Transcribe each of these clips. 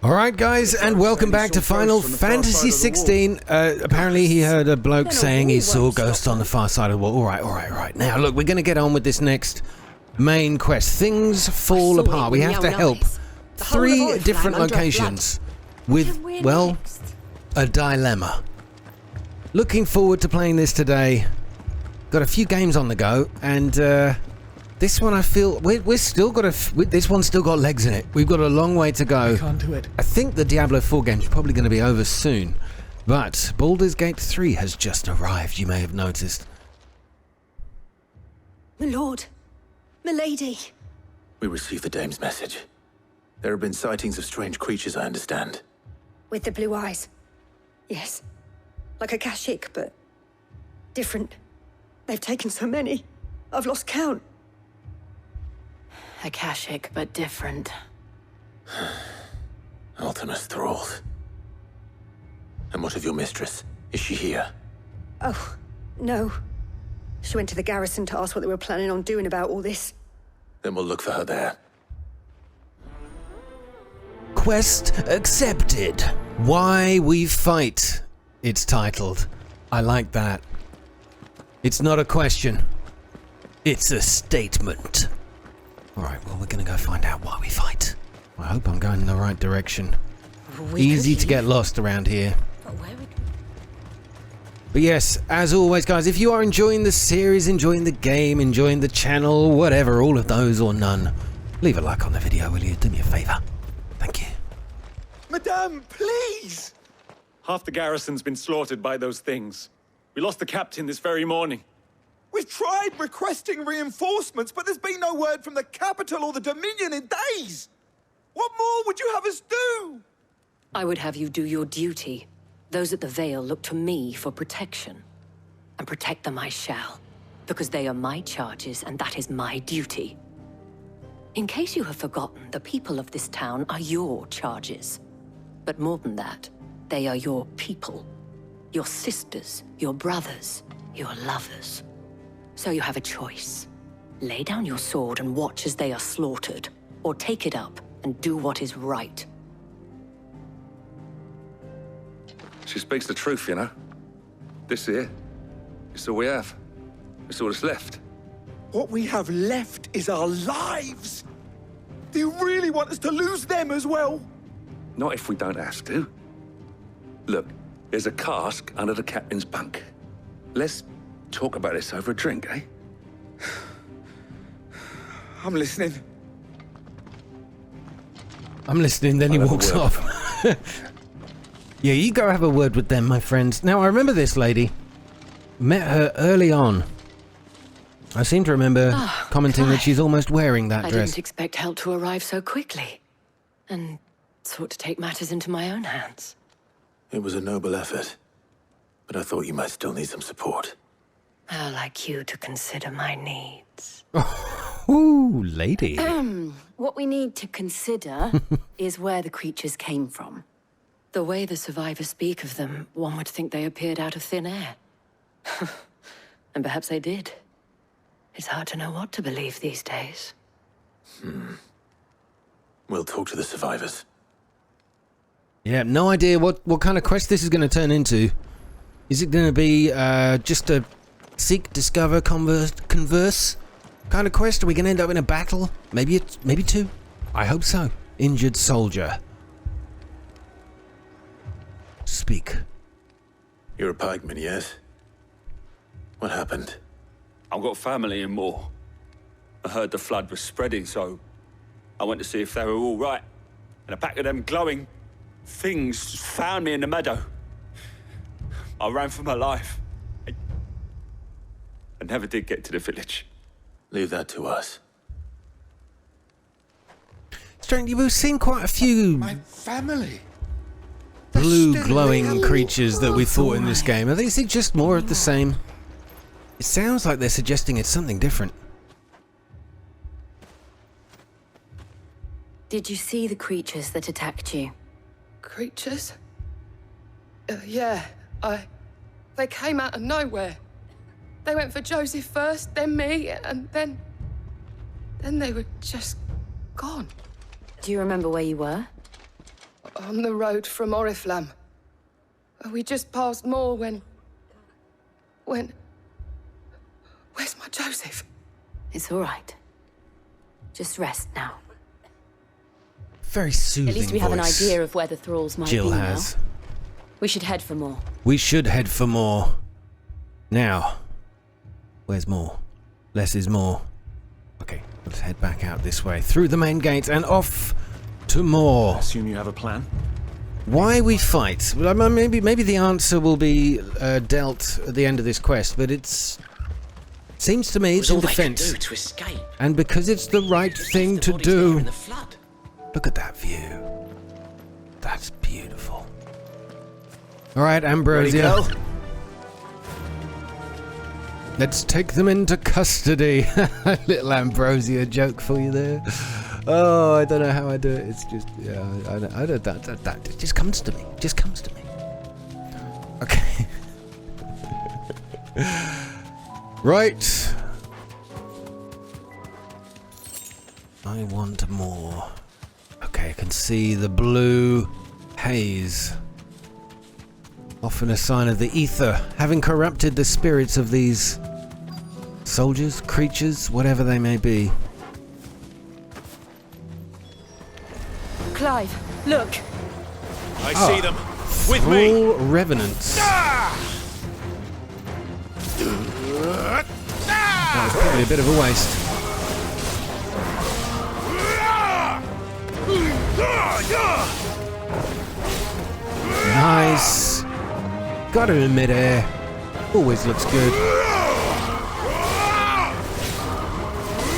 Alright guys, and welcome back to Final Fantasy 16. Apparently he heard a bloke saying he saw ghosts on the far side of the wall. Alright. Now look, we're going to get on with this next main quest. Things fall apart. We have to help 3 different locations with, well, a dilemma. Looking forward to playing this today. Got a few games on the go, and this one I feel we're still got this one's still got legs in it. We've got a long way to go. I can't do it. I think the Diablo 4 game's probably going to be over soon, but Baldur's Gate 3 has just arrived. You may have noticed. My lord, milady. We received the dame's message. There have been sightings of strange creatures, I understand. With the blue eyes. Yes. Like a Kashik, but different. They've taken so many. I've lost count. Akashic, but different. Ultima's thralls. And what of your mistress? Is she here? Oh, no. She went to the garrison to ask what they were planning on doing about all this. Then we'll look for her there. Quest accepted. Why we fight, it's titled. I like that. It's not a question. It's a statement. Alright, well, we're gonna go find out why we fight. I hope I'm going in the right direction. Easy to get lost around here. But yes, as always, guys, if you are enjoying the series, enjoying the game, enjoying the channel, whatever, all of those or none, leave a like on the video, will you? Do me a favour. Thank you. Madame, please! Half the garrison's been slaughtered by those things. We lost the captain this very morning. We've tried requesting reinforcements, but there's been no word from the capital or the Dominion in days! What more would you have us do? I would have you do your duty. Those at the Vale look to me for protection. And protect them I shall, because they are my charges and that is my duty. In case you have forgotten, the people of this town are your charges. But more than that, they are your people. Your sisters, your brothers, your lovers. So you have a choice. Lay down your sword and watch as they are slaughtered, or take it up and do what is right. She speaks the truth, you know. This here, it's all we have. It's all that's left. What we have left is our lives! Do you really want us to lose them as well? Not if we don't have to. Look, there's a cask under the captain's bunk. Let's talk about this over a drink, eh? I'm listening. I'm listening, then he walks off. Yeah, you go have a word with them, my friends. Now, I remember this lady. Met her early on. I seem to remember commenting Clive. that she's almost wearing that I dress. didn't expect help to arrive so quickly. And sought to take matters into my own hands. It was a noble effort, but I thought you might still need some support. I'd like you to consider my needs. Ooh, lady. What we need to consider is where the creatures came from. The way the survivors speak of them, one would think they appeared out of thin air. And perhaps they did. It's hard to know what to believe these days. We'll talk to the survivors. Yeah, no idea what kind of quest this is going to turn into. Is it going to be just a seek, discover, converse kind of quest? Are we going to end up in a battle? Maybe 2. I hope so. Injured soldier. Speak. You're a pikeman, yes? What happened? I've got family in Moor. I heard the flood was spreading, so I went to see if they were all right. And a pack of them glowing things found me in the meadow. I ran for my life. I never did get to the village. Leave that to us. Strange, we've seen quite a few My family. blue glowing creatures that we fought in this game. Are these just more of the same? It sounds like they're suggesting it's something different. Did you see the creatures that attacked you? Creatures? Yeah, they came out of nowhere. They went for Joseph first, then me, and then they were just gone. Do you remember where you were? on the road from Oriflamme. We just passed Moor when... Where's my Joseph? It's all right. Just rest now. Very soothing At least we have an idea of where the thralls might Jill be has. now. We should head for more. We should head for more. Now, where's more? Less is more. Okay, let's head back out this way, through the main gate and off to more. Assume you have a plan? Why we fight? Well, maybe the answer will be dealt at the end of this quest, but seems to me it's in defense. To escape. And because it's the right thing to do. Look at that view. That's beautiful. All right, Ambrosia. Let's take them into custody. Little Ambrosia joke for you there. Oh, I don't know how I do it. It's just, yeah, I don't, that it just comes to me. It just comes to me. Okay. Right. I want more. Okay, I can see the blue haze. Often a sign of the ether, having corrupted the spirits of these soldiers, creatures, whatever they may be. Clive, look! I see them. With me. Thrall revenants. That was probably a bit of a waste. Nice. Got him in midair. Always looks good.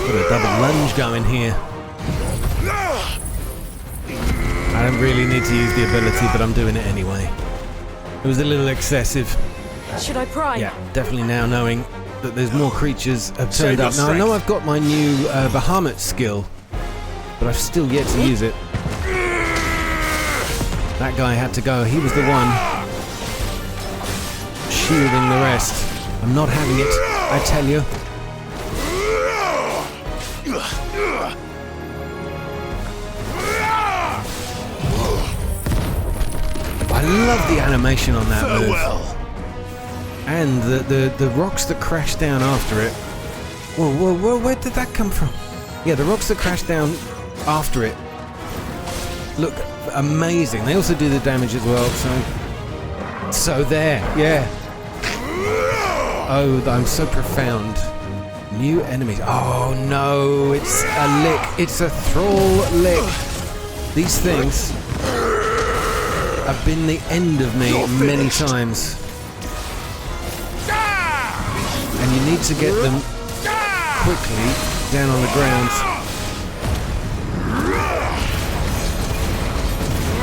Got a double lunge going here. I don't really need to use the ability, but I'm doing it anyway. It was a little excessive. Should I prime? Yeah, definitely now knowing that there's more creatures have turned up. Now I know I've got my new Bahamut skill, but I've still yet to use it. That guy had to go. He was the one shielding the rest. I'm not having it, I tell you. I love the animation on that move. And the rocks that crash down after it. Whoa, where did that come from? Yeah, the rocks that crash down after it look amazing. They also do the damage as well, so there, yeah. Oh, I'm so profound. New enemies. Oh no, it's a lick. It's a thrall lick. These things have been the end of me many times. And you need to get them quickly down on the ground.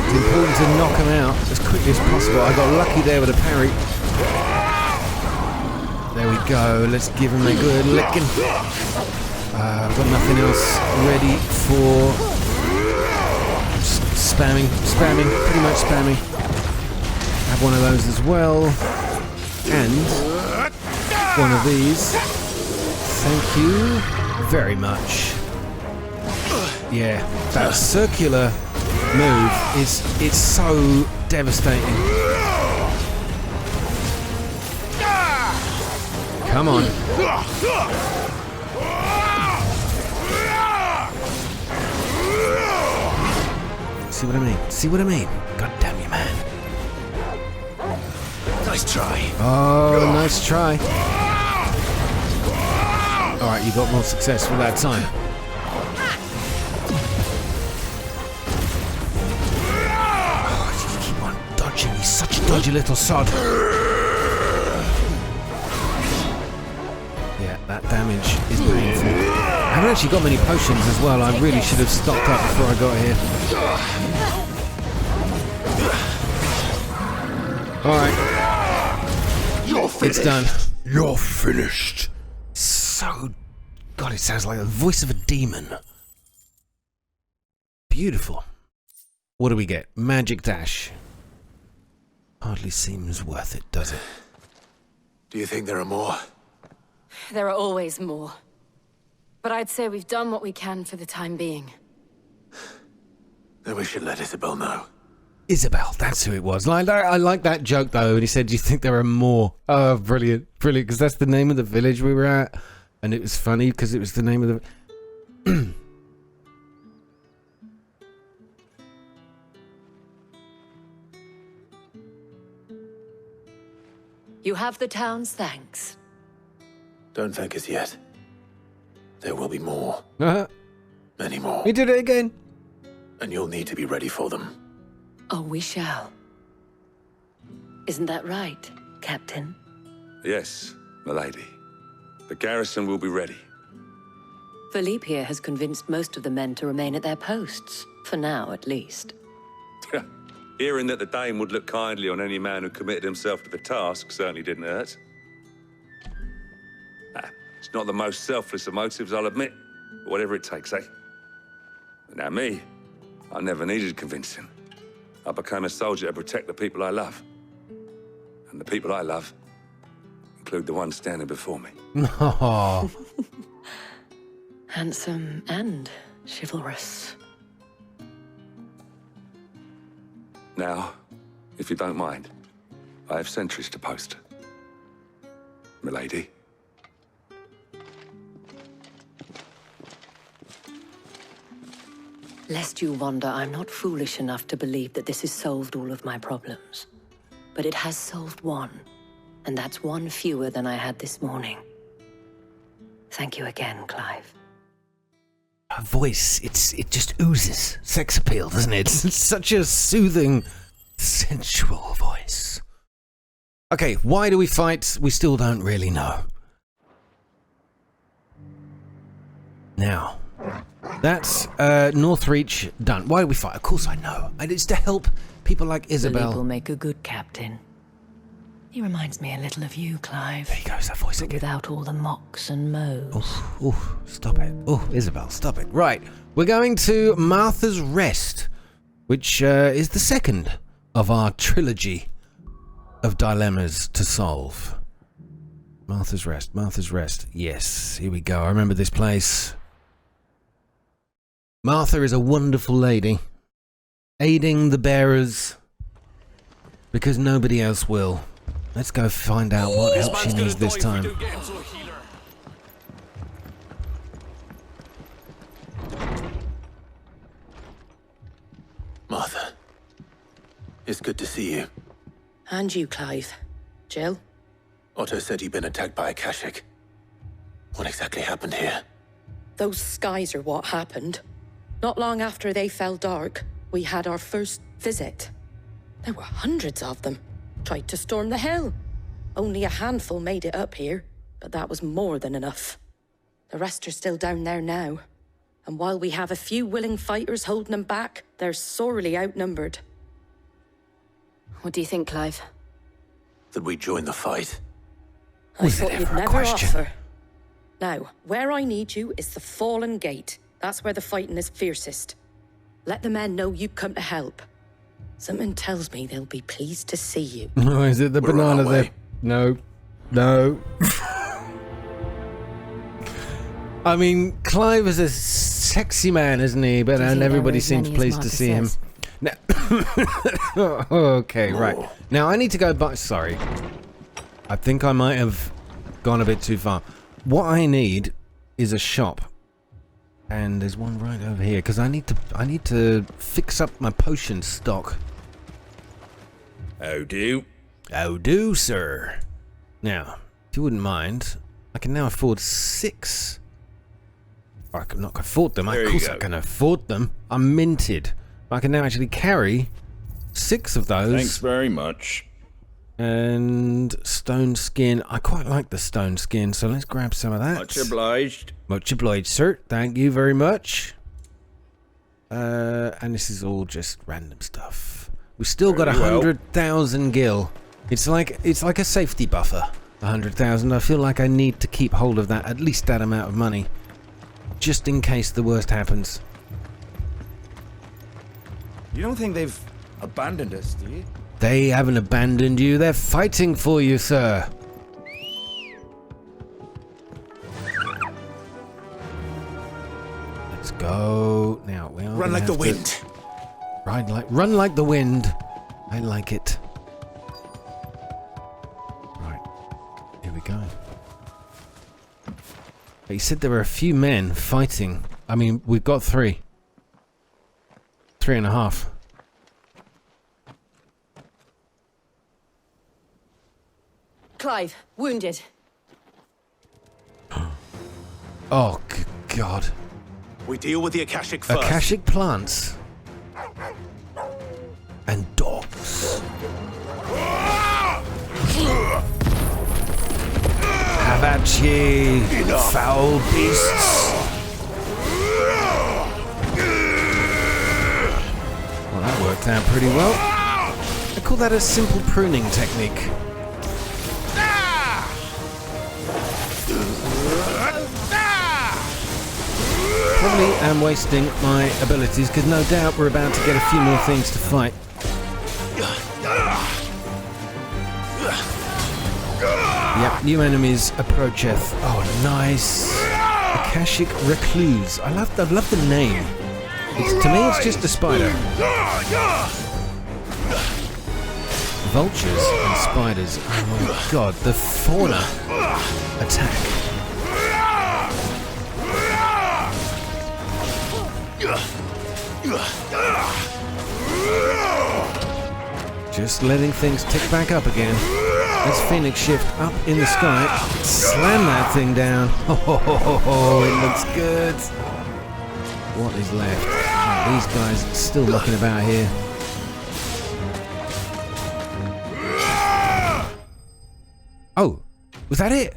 It's important to knock them out as quickly as possible. I got lucky there with a parry. There we go. Let's give him a good licking. I've got nothing else ready for spamming, pretty much spamming. Have one of those as well. And one of these. Thank you very much. Yeah, that circular move it's so devastating. Come on. See what I mean? See what I mean? God damn you, man. Nice try. Oh, nice try. Alright, you got more successful that time. Oh, you keep on dodging. He's such a dodgy little sod. Yeah, that damage is painful. I haven't actually got many potions as well. I really should have stocked up before I got here. Alright. It's done. You're finished. So... God, it sounds like the voice of a demon. Beautiful. What do we get? Magic dash. Hardly seems worth it, does it? Do you think there are more? There are always more. But I'd say we've done what we can for the time being. Then we should let Isabel know. Isabel, that's who it was. I like that joke though. And he said, "Do you think there are more?" Oh, brilliant, brilliant, because that's the name of the village we were at, and it was funny because it was the name of the. You have the town's thanks. Don't thank us yet. There will be more. Many more. He did it again. And you'll need to be ready for them. Oh, we shall. Isn't that right, Captain? Yes, milady. The garrison will be ready. Philippe here has convinced most of the men to remain at their posts. For now, at least. Hearing that the Dane would look kindly on any man who committed himself to the task certainly didn't hurt. It's not the most selfless of motives, I'll admit. But whatever it takes, eh? But now me, I never needed convincing. I became a soldier to protect the people I love. And the people I love include the ones standing before me. Oh. Handsome and chivalrous. Now, if you don't mind, I have sentries to post. Milady. Lest you wonder, I'm not foolish enough to believe that this has solved all of my problems. But it has solved one, and that's one fewer than I had this morning. Thank you again, Clive. Her voice, it just oozes sex appeal, doesn't it? It's such a soothing, sensual voice. Okay, why do we fight? We still don't really know. Now, that's Northreach done. Why do we fight? Of course I know. And it's to help people like Isabel. Philippe will make a good captain. He reminds me a little of you, Clive. There goes that voice but again. without all the mocks and mows. Oh, stop it. Oh, Isabel, stop it. Right, we're going to Martha's Rest, which is the second of our trilogy of dilemmas to solve. Martha's Rest, Martha's Rest. Yes, here we go. I remember this place. Martha is a wonderful lady, aiding the bearers because nobody else will. Let's go find out what help she needs this time. Martha, it's good to see you. And you, Clive. Jill? Otto said you'd been attacked by a Kashik. What exactly happened here? Those skies are what happened. Not long after they fell dark, we had our first visit. There were hundreds of them. Tried to storm the hill. Only a handful made it up here, but that was more than enough. The rest are still down there now. And while we have a few willing fighters holding them back, they're sorely outnumbered. What do you think, Clive? That we join the fight? I Was it thought you'd ever a never question? offer. Now, where I need you is the Fallen Gate. That's where the fighting is fiercest. Let the men know you've come to help. Something tells me they'll be pleased to see you. Oh, is it the We're on banana our there? way. No. No. I mean, Clive is a sexy man, isn't he? But Do you and think there everybody are as seems many as pleased to Marcus see him. says? Now, okay, right. Now I need to go back. Sorry, I think I might have gone a bit too far. What I need is a shop, and there's one right over here because I need to fix up my potion stock. Oh, do? Oh, do, sir. Now, if you wouldn't mind, I can now afford 6. Or I can not afford them. There Of you course go. I can afford them. I'm minted. I can now actually carry 6 of those. Thanks very much. And stone skin. I quite like the stone skin, so let's grab some of that. Much obliged. Much obliged, sir. Thank you very much. And this is all just random stuff. We've still got Very well. 100,000 gil. It's like a safety buffer. 100,000. I feel like I need to keep hold of that, at least that amount of money, just in case the worst happens. You don't think they've abandoned us, do you? They haven't abandoned you. They're fighting for you, sir. Let's go now. We are Run gonna like the have wind. Run like the wind. I like it. Right. Here we go. He said there were a few men fighting. I mean, we've got 3. 3.5. Clive, wounded. Oh, God. We deal with the Akashic first. Akashic plants. And dogs. Have at ye, foul beasts. Well, that worked out pretty well. I call that a simple pruning technique. Probably am wasting my abilities because no doubt we're about to get a few more things to fight. Yep, new enemies approacheth. Oh, nice. Akashic Recluse. I love the name. To me, it's just a spider. Vultures and spiders. Oh my god, the fauna attack. Just letting things tick back up again. Let's Phoenix shift up in the sky. Slam that thing down. Oh, it looks good. What is left? Oh, these guys are still mucking about here. Oh, was that it?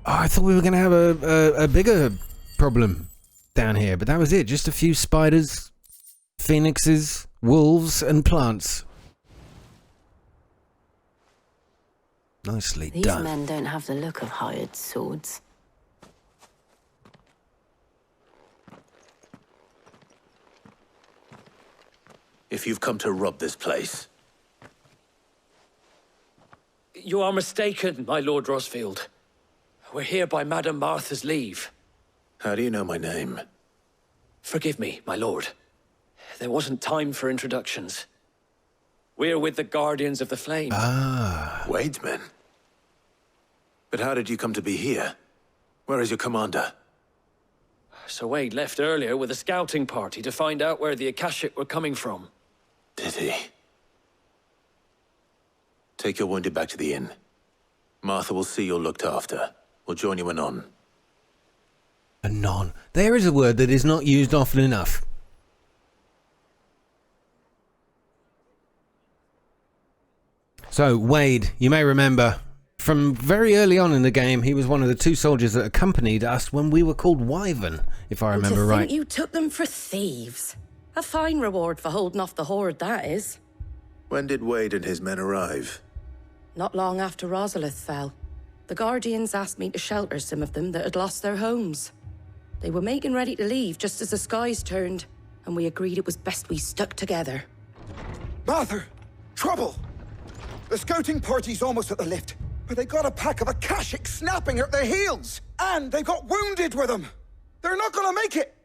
Oh, I thought we were going to have a bigger problem down here, but that was it. Just a few spiders, phoenixes, wolves, and plants. Nicely done. These men don't have the look of hired swords. If you've come to rob this place. You are mistaken, my Lord Rosfield. We're here by Madame Martha's leave. How do you know my name? Forgive me, my lord. There wasn't time for introductions. We're with the Guardians of the Flame. Ah. Wade's men? But how did you come to be here? Where is your commander? Sir Wade left earlier with a scouting party to find out where the Akashic were coming from. Did he? Take your wounded back to the inn. Martha will see you're looked after. We'll join you anon. Anon. There is a word that is not used often enough. So, Wade, you may remember, from very early on in the game, he was one of the 2 soldiers that accompanied us when we were called Wyvern, if I remember to right. think you took them for thieves. A fine reward for holding off the horde, that is. When did Wade and his men arrive? Not long after Rosalith fell. The Guardians asked me to shelter some of them that had lost their homes. They were making ready to leave just as the skies turned, and we agreed it was best we stuck together. Martha! Trouble! The scouting party's almost at the lift, but they got a pack of Akashic snapping at their heels! And they got wounded with them! They're not gonna make it!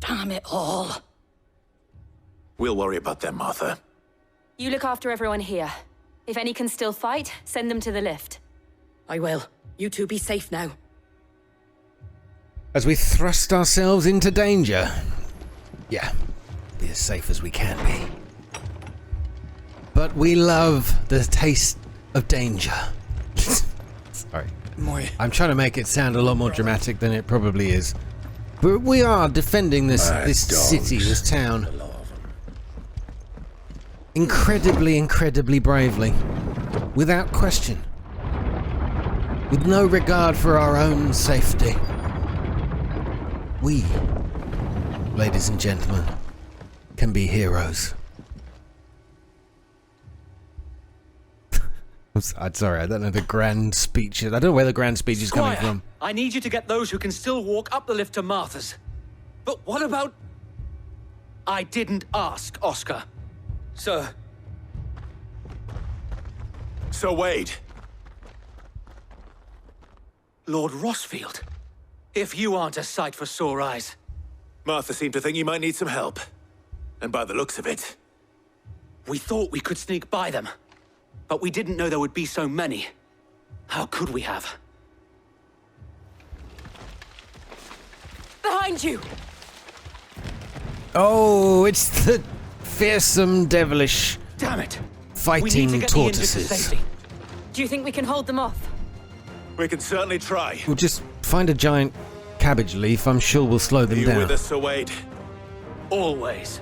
Damn it all! We'll worry about them, Martha. You look after everyone here. If any can still fight, send them to the lift. I will. You two be safe now. As we thrust ourselves into danger. Yeah, be as safe as we can be. But we love the taste of danger. Sorry. I'm trying to make it sound a lot more dramatic than it probably is. But we are defending this city, this town. Incredibly bravely. Without question. With no regard for our own safety. We, ladies and gentlemen, can be heroes. I'm sorry, I don't know the grand speech. I don't know where the grand speech is coming from. I need you to get those who can still walk up the lift to Martha's. But what about... I didn't ask, Oscar. Sir. Sir Wade. Lord Rosfield. If you aren't a sight for sore eyes. Martha seemed to think you might need some help. And by the looks of it, We thought we could sneak by them, but we didn't know there would be so many. How could we have? Behind you! Oh, it's the fearsome, devilish, damn it! Fighting tortoises. Do you think we can hold them off? We can certainly try. We'll just find a giant cabbage leaf. I'm sure we'll slow them down. Are you with us, Sir Wade? Always.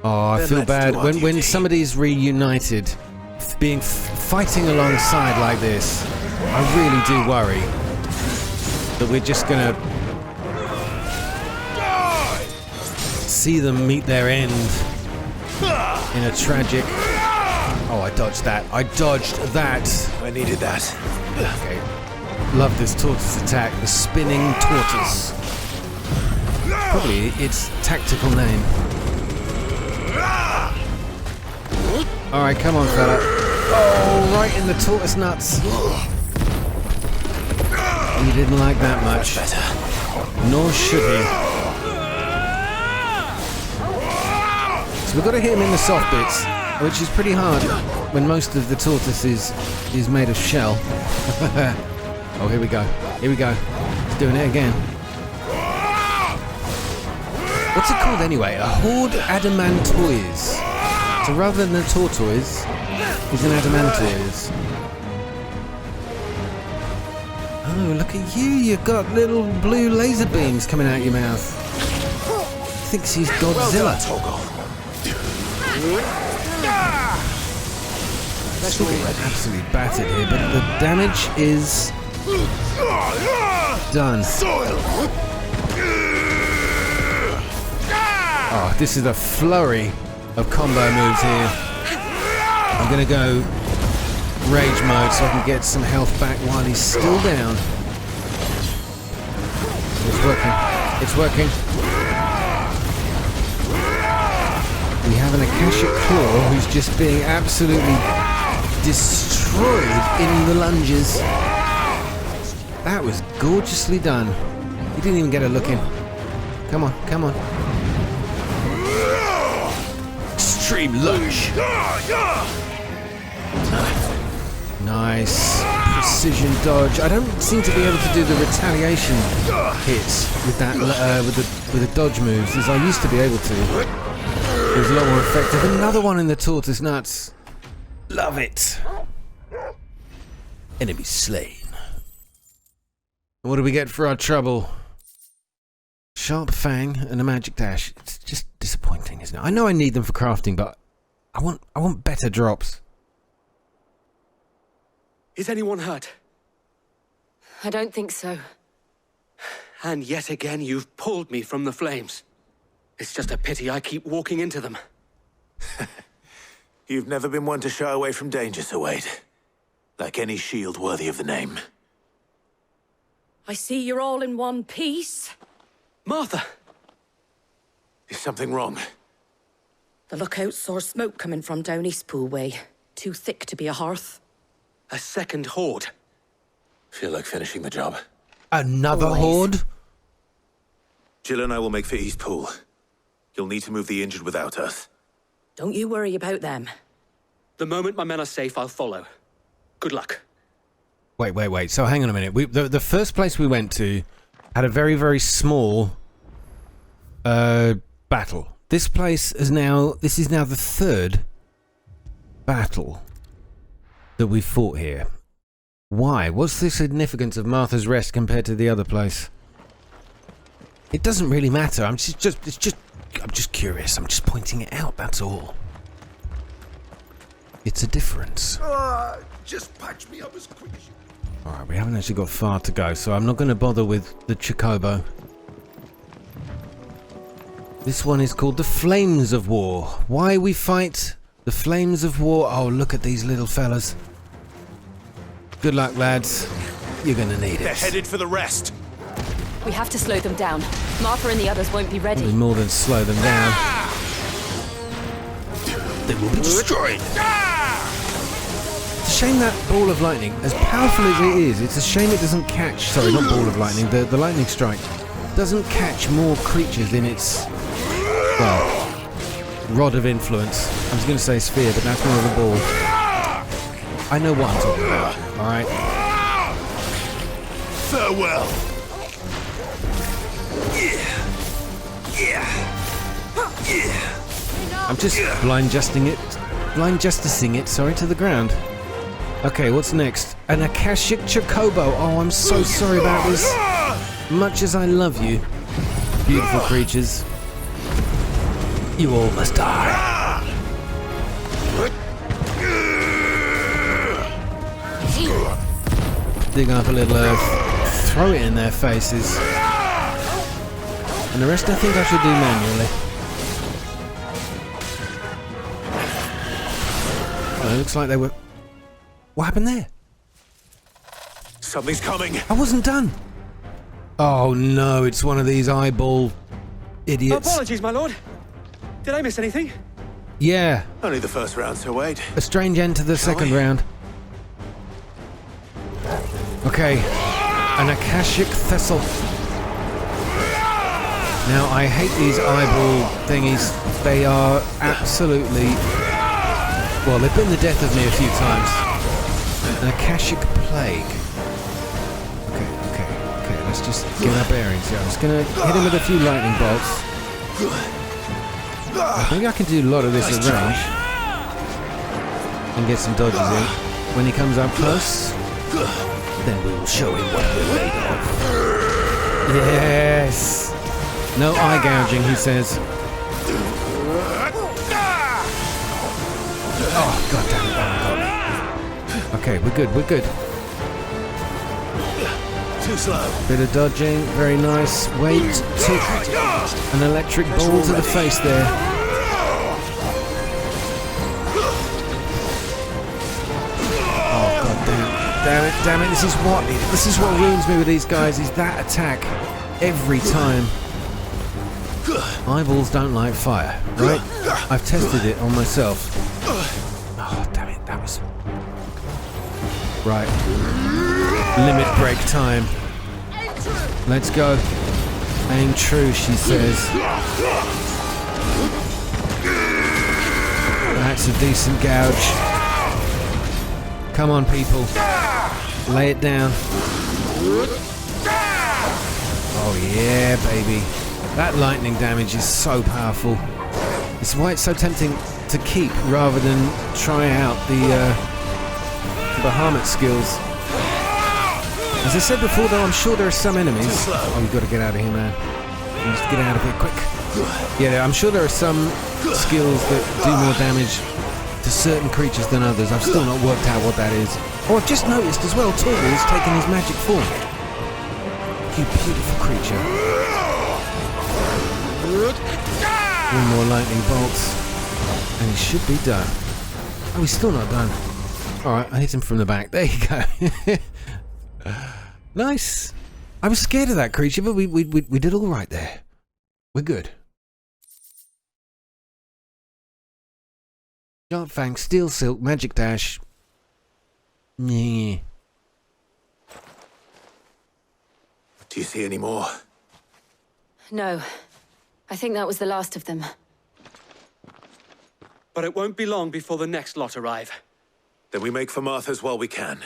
Oh, I Then feel let's bad do our when duty. somebody's reunited, fighting alongside like this. I really do worry that we're just gonna see them meet their end in a tragic. Oh, I dodged that. I dodged that. I needed that. Okay. Love this tortoise attack. The spinning tortoise. Probably its tactical name. Alright, come on, fella. Oh, right in the tortoise nuts. He didn't like that much. Nor should he. So we've got to hit him in the soft bits, which is pretty hard when most of the tortoise is made of shell. Oh, here we go. Here we go. He's doing it again. What's it called anyway? A horde adamantoise. So rather than a tortoise, he's an adamantoise. Oh, look at you. You've got little blue laser beams coming out your mouth. Thinks he's Godzilla. Still getting absolutely battered here, but the damage is done. Oh, this is a flurry of combo moves here. I'm gonna go rage mode so I can get some health back while he's still down. It's working. It's working. We have an Akashic Claw who's just being absolutely destroyed in the lunges. That was gorgeously done. He didn't even get a look in. Come on, come on. Extreme lunge. Nice precision dodge. I don't seem to be able to do the retaliation hits with that with the dodge moves as I used to be able to. It was a lot more effective. Another one in the tortoise nuts. Love it. Enemy slain. What do we get for our trouble? Sharp fang and a magic dash. It's just disappointing, isn't it? I know I need them for crafting, but I want better drops. Is anyone hurt? I don't think so. And yet again, you've pulled me from the flames. It's just a pity I keep walking into them. You've never been one to shy away from danger, Sir Wade. Like any shield worthy of the name. I see you're all in one piece. Martha! Is something wrong? The lookout saw smoke coming from down Eastpool way. Too thick to be a hearth. A second horde. Feel like finishing the job. Another horde? Jill and I will make for Eastpool. You'll need to move the injured without us. Don't you worry about them. The moment my men are safe, I'll follow. Good luck. Wait. So hang on a minute. The first place we went to had a very, very small battle. This place is now... This is now the third battle that we've fought here. Why? What's the significance of Martha's Rest compared to the other place? It doesn't really matter. I'm just curious. I'm just pointing it out, that's all. It's a difference. Just patch me up as quick as you... Alright, we haven't actually got far to go, so I'm not going to bother with the Chocobo. This one is called the Flames of War. Why we fight the Flames of War? Oh, look at these little fellas. Good luck, lads. You're going to need it. They're headed for the rest. We have to slow them down. Martha and the others won't be ready. Probably more than slow them down. They will be destroyed. It's a shame that ball of lightning, as powerful as it is, it's a shame it doesn't catch... Sorry, not ball of lightning, the lightning strike doesn't catch more creatures in its... Well, Rod of influence. I was going to say sphere, but that's more of a ball. I know what I'm talking about, alright? Farewell. I'm just blind justicing it, sorry, to the ground. Okay, what's next? An Akashic Chocobo. Oh, I'm so sorry about this. Much as I love you, beautiful creatures, you all must die. Dig up a little earth, throw it in their faces. And the rest I think I should do manually. It looks like they were... What happened there? Something's coming. I wasn't done. Oh no, it's one of these eyeball idiots. Apologies, my lord. Did I miss anything? Yeah. Only the first round, so wait. A strange end to the second round. Okay. An Akashic Thistle. Now, I hate these eyeball thingies. They are absolutely... Well, they've been the death of me a few times. An Akashic Plague. Okay, let's just get our bearings here. I'm just gonna hit him with a few lightning bolts. I think I can do a lot of this at range. And get some dodges in. When he comes up close, then we will show him what we're made of. Yes! No eye gouging, he says. Oh, god damn it, that got me. Okay, we're good. Too slow. Bit of dodging, very nice. Wait, took an electric ball to the face there. Oh god damn it, this is what ruins me with these guys, is that attack every time. Eyeballs don't like fire, right? I've tested it on myself. Oh, damn it, that was... Right. Limit break time. Let's go. Aim true, she says. That's a decent gouge. Come on, people. Lay it down. Oh, yeah, baby. That lightning damage is so powerful. It's why it's so tempting to keep rather than try out the Bahamut skills. As I said before, though, I'm sure there are some enemies. Oh, we've got to get out of here, man. We need to get out of here quick. Yeah, I'm sure there are some skills that do more damage to certain creatures than others. I've still not worked out what that is. Oh, I've just noticed as well, Torgal's taken his magic form. You beautiful creature. One more lightning bolts, and he should be done. Oh, he's still not done. Alright, I hit him from the back. There you go. Nice. I was scared of that creature, but we did all right there. We're good. Sharp Fang, Steel Silk, Magic Dash. Yeah. Do you see any more? No. I think that was the last of them. But it won't be long before the next lot arrive. Then we make for Martha's while we can.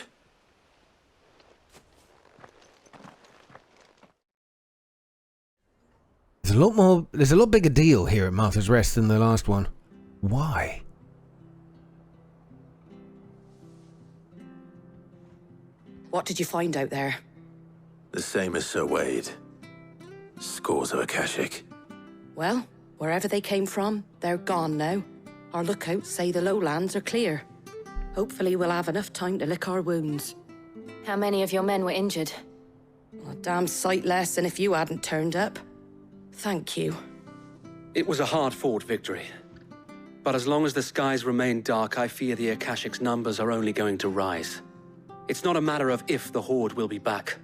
There's a lot bigger deal here at Martha's Rest than the last one. Why? What did you find out there? The same as Sir Wade. Scores of Akashic. Well, wherever they came from, they're gone now. Our lookouts say the lowlands are clear. Hopefully we'll have enough time to lick our wounds. How many of your men were injured? A damn sight less than if you hadn't turned up. Thank you. It was a hard-fought victory. But as long as the skies remain dark, I fear the Akashic's numbers are only going to rise. It's not a matter of if the Horde will be back,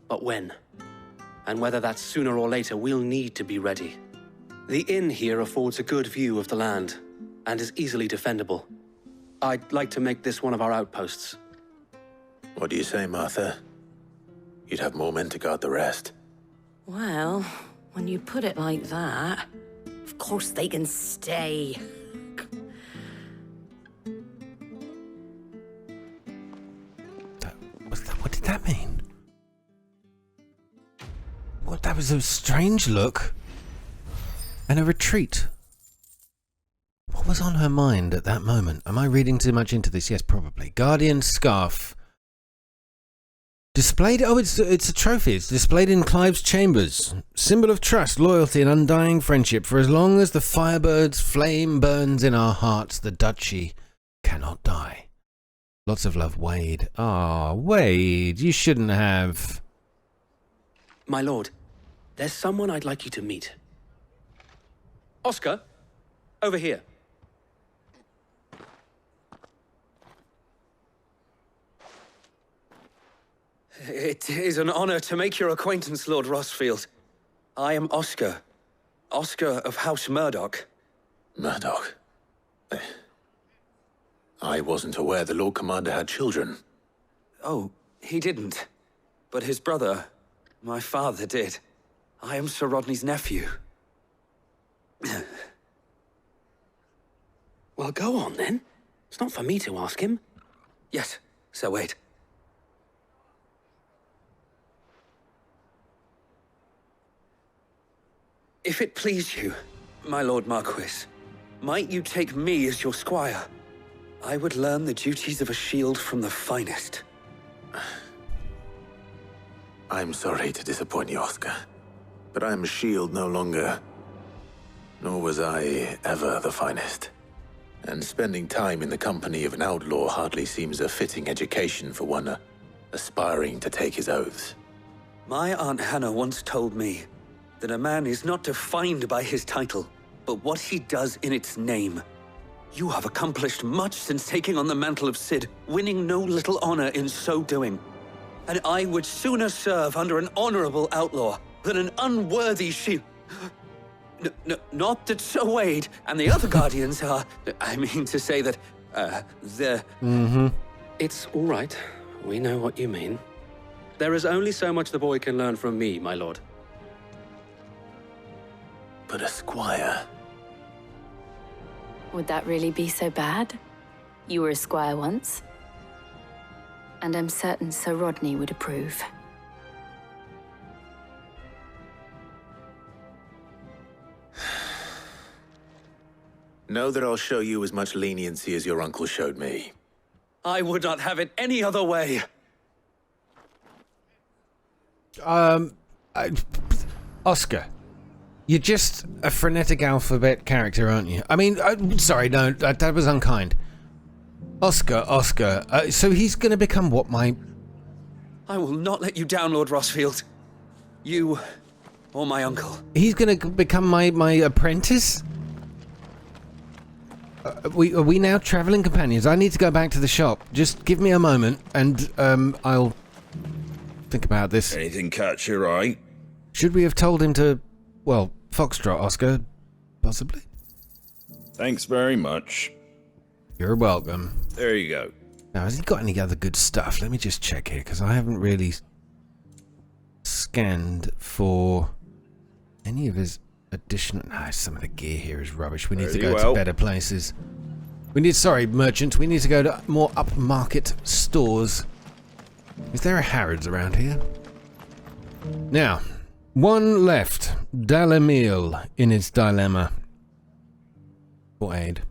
but when. And whether that's sooner or later, we'll need to be ready. The inn here affords a good view of the land, and is easily defendable. I'd like to make this one of our outposts. What do you say, Martha? You'd have more men to guard the rest. Well, when you put it like that... Of course they can stay. What did that mean? What? That was a strange look. And a retreat. What was on her mind at that moment? Am I reading too much into this? Yes, probably. Guardian Scarf. Displayed... Oh, it's a trophy. It's displayed in Clive's chambers. Symbol of trust, loyalty, and undying friendship. For as long as the Firebird's flame burns in our hearts, the Duchy cannot die. Lots of love, Wade. Ah, Wade, you shouldn't have... My lord, there's someone I'd like you to meet. Oscar, over here. It is an honor to make your acquaintance, Lord Rosfield. I am Oscar. Oscar of House Murdoch. Murdoch? I wasn't aware the Lord Commander had children. Oh, he didn't. But his brother, my father, did. I am Sir Rodney's nephew. Well, go on, then. It's not for me to ask him. Yes, Sir Wade. If it please you, my Lord Marquis, might you take me as your squire? I would learn the duties of a shield from the finest. I'm sorry to disappoint you, Oscar, but I'm a shield no longer. Nor was I ever the finest. And spending time in the company of an outlaw hardly seems a fitting education for one aspiring to take his oaths. My Aunt Hannah once told me that a man is not defined by his title, but what he does in its name. You have accomplished much since taking on the mantle of Cid, winning no little honor in so doing. And I would sooner serve under an honorable outlaw than an unworthy shield. Not that Sir Wade and the other guardians are... I mean to say that, they're... Mm-hmm. It's all right. We know what you mean. There is only so much the boy can learn from me, my lord. But a squire... Would that really be so bad? You were a squire once. And I'm certain Sir Rodney would approve. Know that I'll show you as much leniency as your uncle showed me. I would not have it any other way. Oscar, you're just a frenetic alphabet character, aren't you? I mean, sorry, no, that was unkind. Oscar, so he's gonna become what, my... I will not let you down, Lord Rosfield. You, or my uncle. He's gonna become my apprentice? Are we now traveling companions? I need to go back to the shop. Just give me a moment, and I'll think about this. Anything catch your eye? Should we have told him to, well, foxtrot, Oscar? Possibly. Thanks very much. You're welcome. There you go. Now, has he got any other good stuff? Let me just check here, because I haven't really scanned for any of his additional... Nah, some of the gear here is rubbish. We need to go to better places. Sorry, merchant, we need to go to more upmarket stores. Is there a Harrods around here? Now, one left. Dalimil in its dilemma. For aid.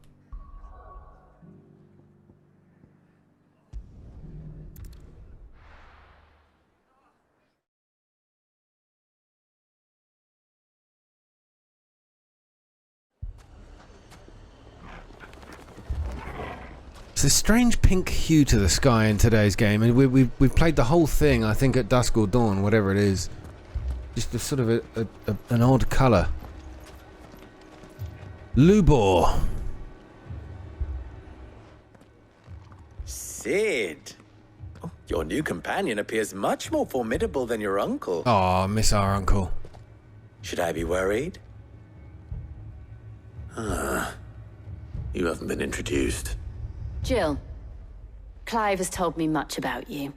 It's a strange pink hue to the sky in today's game, and we've played the whole thing, I think, at dusk or dawn, whatever it is. Just a sort of an odd colour. Lubor. Cid. Your new companion appears much more formidable than your uncle. Oh, miss our uncle. Should I be worried? You haven't been introduced. Jill, Clive has told me much about you.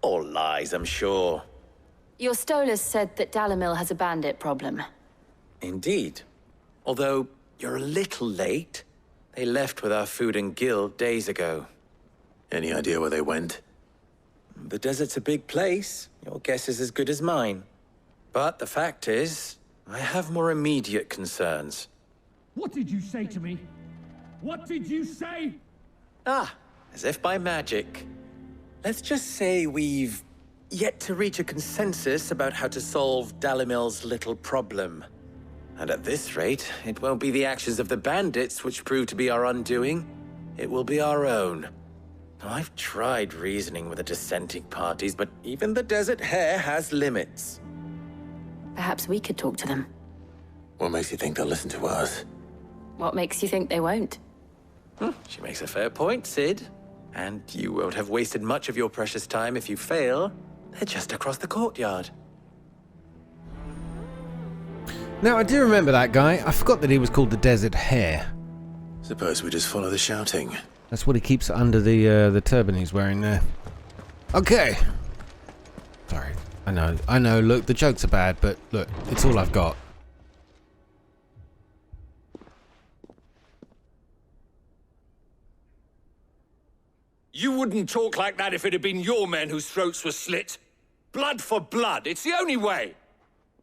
All lies, I'm sure. Your Stolas said that Dalimil has a bandit problem. Indeed. Although, you're a little late. They left with our food and guild days ago. Any idea where they went? The desert's a big place. Your guess is as good as mine. But the fact is, I have more immediate concerns. What did you say to me? What did you say? Ah, as if by magic. Let's just say we've yet to reach a consensus about how to solve Dalimil's little problem. And at this rate, it won't be the actions of the bandits which prove to be our undoing. It will be our own. I've tried reasoning with the dissenting parties, but even the Desert Hare has limits. Perhaps we could talk to them. What makes you think they'll listen to us? What makes you think they won't? She makes a fair point, Sid. And you won't have wasted much of your precious time if you fail. They're just across the courtyard. Now, I do remember that guy. I forgot that he was called the Desert Hare. Suppose we just follow the shouting. That's what he keeps under the turban he's wearing there. Okay. Sorry. I know. Look, the jokes are bad, but look, it's all I've got. You wouldn't talk like that if it had been your men whose throats were slit. Blood for blood, it's the only way.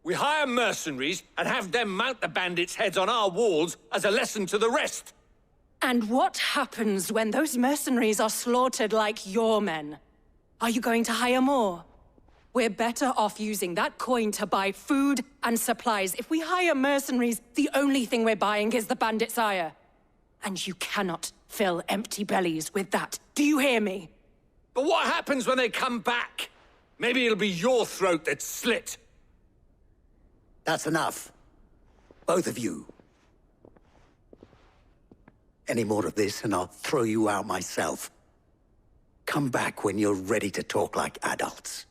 We hire mercenaries and have them mount the bandits' heads on our walls as a lesson to the rest. And what happens when those mercenaries are slaughtered like your men? Are you going to hire more? We're better off using that coin to buy food and supplies. If we hire mercenaries, the only thing we're buying is the bandits' ire. And you cannot fill empty bellies with that. Do you hear me? But what happens when they come back? Maybe it'll be your throat that's slit. That's enough. Both of you. Any more of this and I'll throw you out myself. Come back when you're ready to talk like adults.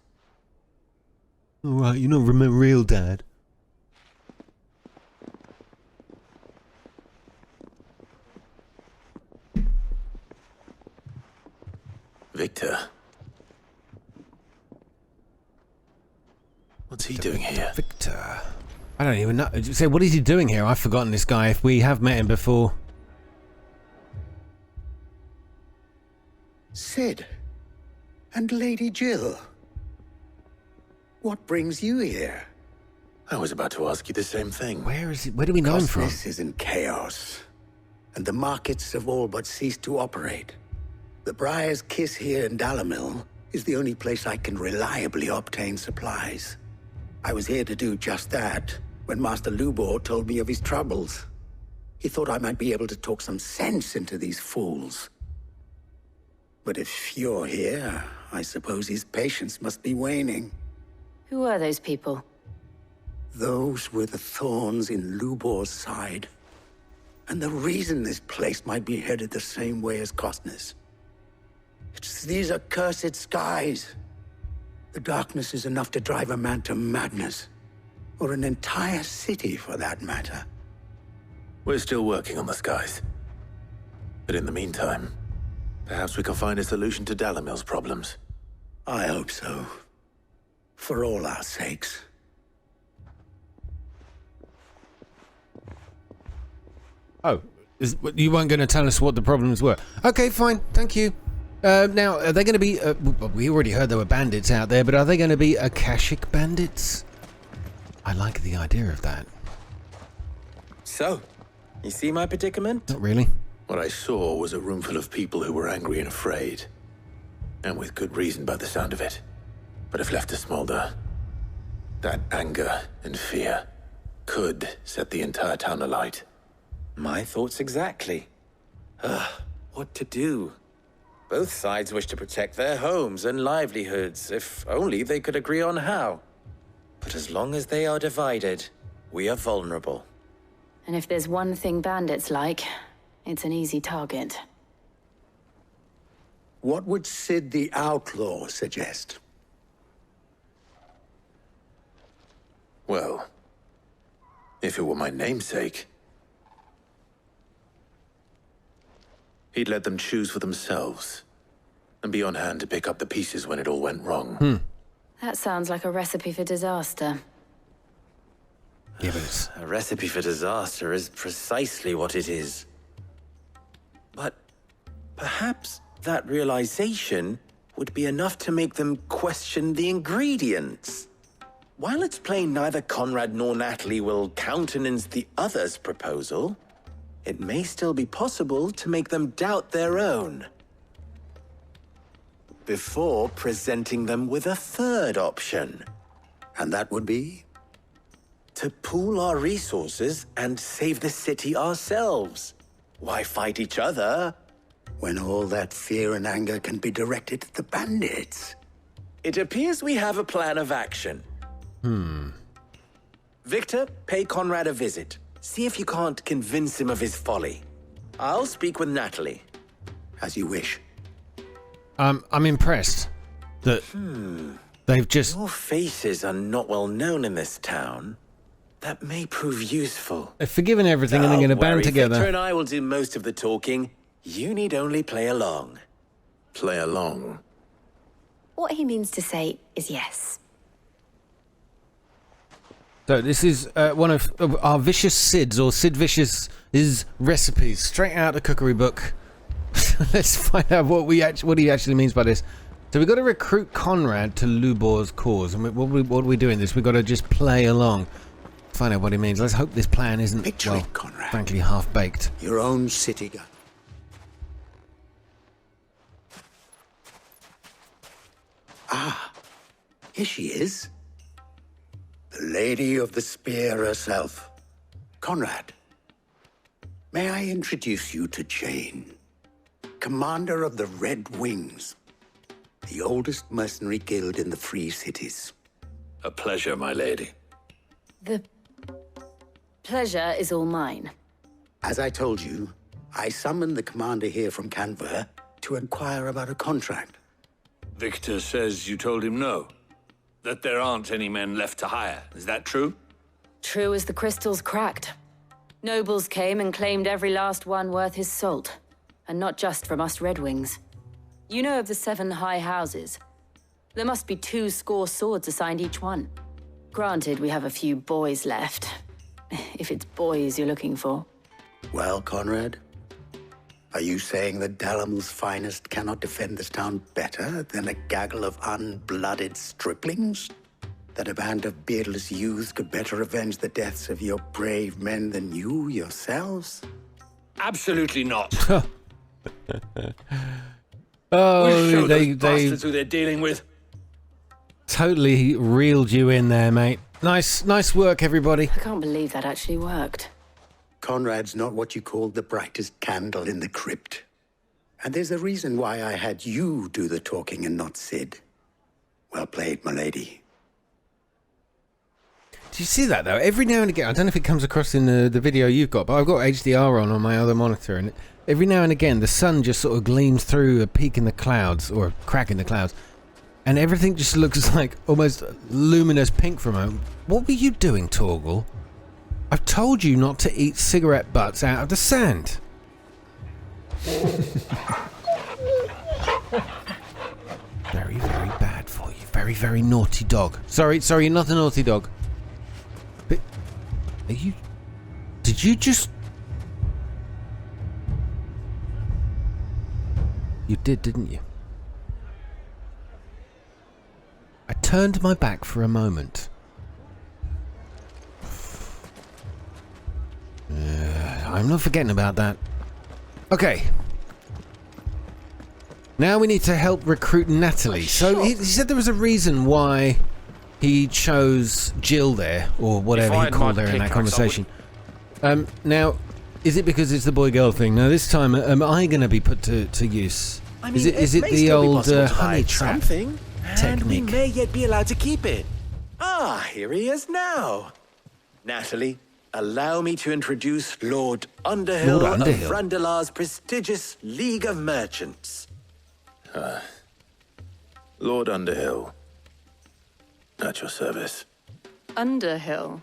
Alright, you're not real dad. Victor. What's he doing here? Victor. I don't even know. Say, what is he doing here? I've forgotten this guy. If we have met him before. Sid. And Lady Jill. What brings you here? I was about to ask you the same thing. Where is it? Where do we know him from? This is in chaos. And the markets have all but ceased to operate. The Briar's Kiss here in Dalimil is the only place I can reliably obtain supplies. I was here to do just that when Master Lubor told me of his troubles. He thought I might be able to talk some sense into these fools. But if you're here, I suppose his patience must be waning. Who are those people? Those were the thorns in Lubor's side. And the reason this place might be headed the same way as Costner's. It's these accursed skies. The darkness is enough to drive a man to madness. Or an entire city, for that matter. We're still working on the skies. But in the meantime, perhaps we can find a solution to Dalimil's problems. I hope so. For all our sakes. Oh, you weren't going to tell us what the problems were. Okay, fine. Thank you. Now, are they going to be... we already heard there were bandits out there, but are they going to be Akashic bandits? I like the idea of that. So, you see my predicament? Not really. What I saw was a room full of people who were angry and afraid. And with good reason by the sound of it. But if left to smolder, that anger and fear could set the entire town alight. My thoughts exactly. What to do? Both sides wish to protect their homes and livelihoods, if only they could agree on how. But as long as they are divided, we are vulnerable. And if there's one thing bandits like, it's an easy target. What would Sid the Outlaw suggest? Well, if it were my namesake, he'd let them choose for themselves and be on hand to pick up the pieces when it all went wrong. That sounds like a recipe for disaster. Yeah, but it's... A recipe for disaster is precisely what it is. But perhaps that realization would be enough to make them question the ingredients. While it's plain neither Conrad nor Natalie will countenance the other's proposal, it may still be possible to make them doubt their own. Before presenting them with a third option. And that would be? To pool our resources and save the city ourselves. Why fight each other? When all that fear and anger can be directed at the bandits. It appears we have a plan of action. Victor, pay Conrad a visit. See if you can't convince him of his folly. I'll speak with Natalie. As you wish. I'm impressed that they've just... Your faces are not well known in this town. That may prove useful. They've forgiven everything and they're going to band together. Victor and I will do most of the talking. You need only play along. Play along? What he means to say is yes. So this is one of our Vicious Sid's, or Sid Vicious's recipes, straight out of the cookery book. Let's find out what he actually means by this. So we've got to recruit Conrad to Lubor's cause. And what are we doing this? We've got to just play along. Find out what he means. Let's hope this plan isn't, Victory, Conrad. frankly, half-baked. Your own city gun. Ah, here she is. The Lady of the Spear herself. Conrad, may I introduce you to Jane, commander of the Red Wings, the oldest mercenary guild in the Free Cities. A pleasure, my lady. The pleasure is all mine. As I told you, I summoned the commander here from Canver to inquire about a contract. Victor says you told him no. That there aren't any men left to hire. Is that true? True as the crystals cracked. Nobles came and claimed every last one worth his salt. And not just from us Red Wings. You know of the 7 high houses. There must be 2 swords assigned each one. Granted, we have a few boys left. If it's boys you're looking for. Well, Conrad, are you saying that Dalimil's finest cannot defend this town better than a gaggle of unblooded striplings? That a band of beardless youths could better avenge the deaths of your brave men than you yourselves? Absolutely not. Oh, they bastards who they're dealing with. Totally reeled you in there, mate. Nice work, everybody. I can't believe that actually worked. Conrad's not what you call the brightest candle in the crypt. And there's a reason why I had you do the talking and not Sid. Well played, my lady. Do you see that, though? Every now and again, I don't know if it comes across in the video you've got, but I've got HDR on my other monitor, and every now and again, the sun just sort of gleams through a peak in the clouds, or a crack in the clouds, and everything just looks like almost luminous pink for a moment. What were you doing, Torgal? I've told you not to eat cigarette butts out of the sand. Very, very bad for you. Very, very naughty dog. Sorry, you're not a naughty dog. But are you... Did you just... You did, didn't you? I turned my back for a moment. I'm not forgetting about that. Okay. Now we need to help recruit Natalie. So he said there was a reason why he chose Jill there, or whatever he called her in that conversation. Now, is it because it's the boy-girl thing? Now this time, am I going to be put to use? I mean, is it the old honey trap technique? And we technique? may yet be allowed to keep it. Ah, here he is now. Natalie, allow me to introduce Lord Underhill, Lord Underhill. of Randalar's prestigious League of Merchants. Lord Underhill. At your service. Underhill?